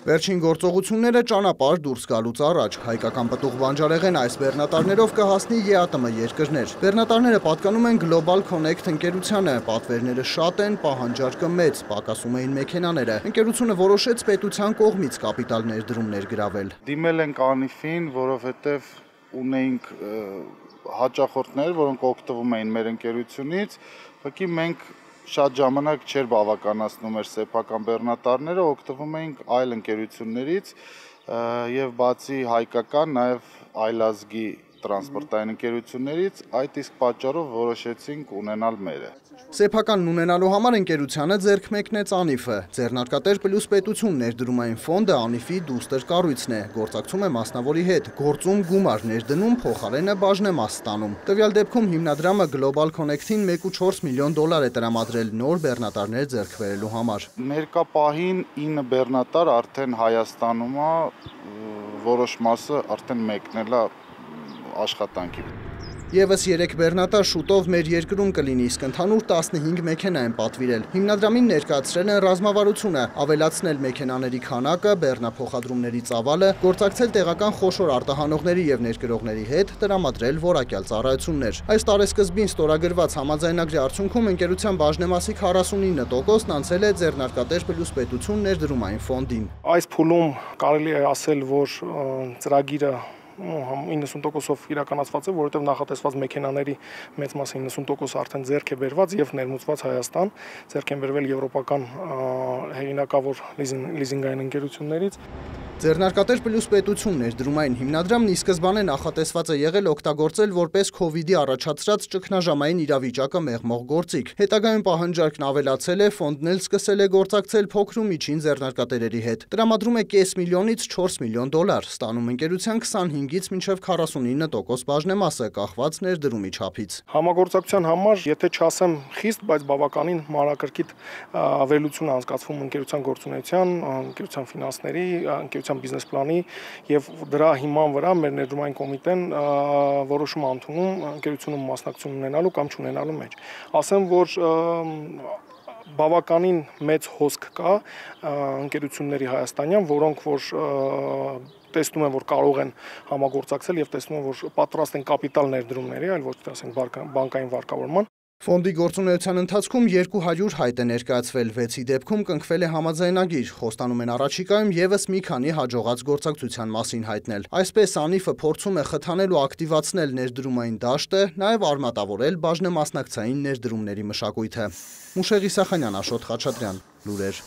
Վերջին գործողությունները ճանապարհ դուրս գալուց առաջ հայկական պտուղ բանջարեղեն այս բեռնատարներով կհասնի ԵԱՏՄ երկրներ։ Բեռնատարները պատկանում են Global Connect ընկերությանը, պատվերները շատ են, պահանջարկը մեծ, պակասում էին մեքենաները։ Ընկերությունը որոշեց պետության կողմից կապիտալ ներդրումներ գրավել։ Դիմել ենք ANIF-ին, որովհետև ունեինք հաճախորդներ, որոնք օգտվում էին մեր ընկերությունից, ուղղակի մենք շատ ժամանակ չէր բավականացնում մեր սեփական բեռնատարները, օգտվում էինք այլ ընկերություններից եւ բացի հայկական նաեւ այլազգի տրանսպորտային ընկերություններից, այդ իսկ պատճառով որոշեցինք ունենալ մերը։ Սեփականն ունենալու համար ընկերությանը ձեռք մեկնեց ANIF-ը։ Ձեռնարկատեր պլյուս պետություն ներդրումային ֆոնդը ANIF-ի դուստր կառույցն է, գործակցում է մասնավորի հետ, գործում գումար ներդնում, փոխարենը բաժնեմաս ստանում։ Տվյալ դեպքում հիմնադրամը Global Connect-ին 1.4 միլիոն դոլար է տրամադրել նոր բեռնատարներ ձեռք բերելու համար։ Ներկա պահին 9 բեռնատար արդեն Հայաստանում է, որոշ մասը արդեն մեկնել է աշխատանքի։ Եվս 3 բեռնատար շուտով մեր երկրում կլինի, իսկ ընդհանուր 15 մեքենա են պատվիրել։ Հիմնադրամին ներկայացրել են ռազմավարությունը, ավելացնել մեքենաների քանակը, բեռնափոխադրումների ծավալը, գործակցել տեղական խոշոր արտահանողների եւ ներկրողների հետ, տրամադրել որակյալ ծառայություններ։ Այս տարեսկզբին ստորագրված համաձայնագրի արդյունքում ընկերության բաժնեմասի 49%-ն անցել է ձեռնարկատեր պլյուս պետություն ներդրումային ֆոնդին։ Այս փուլում կարելի է ասել, որ ծրագիրը 90%-ով իրականացված է, որովհետև նախատեսված մեքենաների մեծ մասը 90% արդեն ձեռք է բերված եւ ներմուծված Հայաստան, ձեռք են բերվել եվրոպական հեղինակավոր լիզինգային ընկերություններից։ Ձեռնարկատեր պլյուս պետություն ներդրումային հիմնադրամն ի սկզբանե նախատեսված է եղել օգտագործել որպես COVID-ի առաջացրած ճգնաժամային իրավիճակը մեղմող գործիք։ Հետագայում պահանջարկն ավելացել է, ֆոնդն էլ սկսել է գործակցել փոքր ու միջին ձեռնարկատերերի հետ։ Տրամադրում է կես միլիոնից 4 միլիոն դոլար, ստանում ընկերության 25-ից մինչև 49% բաժնեմասը, կախված ներդրումի չափից։ Համագործակցության համար, եթե չասեմ խիստ, բայց բավականին մանրակրկիտ վերլուծություն անցկացվում ընկերության գործունեության, ընկերության ֆինանսների, ընկերության բիզնես պլանի եւ դրա հիման վրա մեր ներդրումային կոմիտեն որոշում ընդունում ընկերությունում մասնակցություն ունենալու կամ չունենալու մեջ։ Ասեմ, որ բավականին մեծ հոսք կա ընկերությունների հայաստանյան, որոնք որ տեսնում են, որ կարող են համագործակցել եւ տեսնում են, որ պատրաստ են կապիտալ ներդրումների, այլ ոչ թե ասենք բանկային վարկավորման։ Ֆոնդի գործունեության ընթացքում 200 հայտ է ներկայացվել, 6-ի դեպքում կնքվել է համաձայնագիր, խոստանում են առաջիկայում եւս մի քանի հաջողած գործակցության մասին հայտնել։ Այսպես ANIF-ը փորձում է խթանել ու ակտիվացնել ներդրումային դաշտը, նաեւ արմատավորել բաժնեմասնակցային ներդրումների մշակույթը։ Մուշեղ Իսախանյան, Աշոտ Խաչատրյան, լուրեր։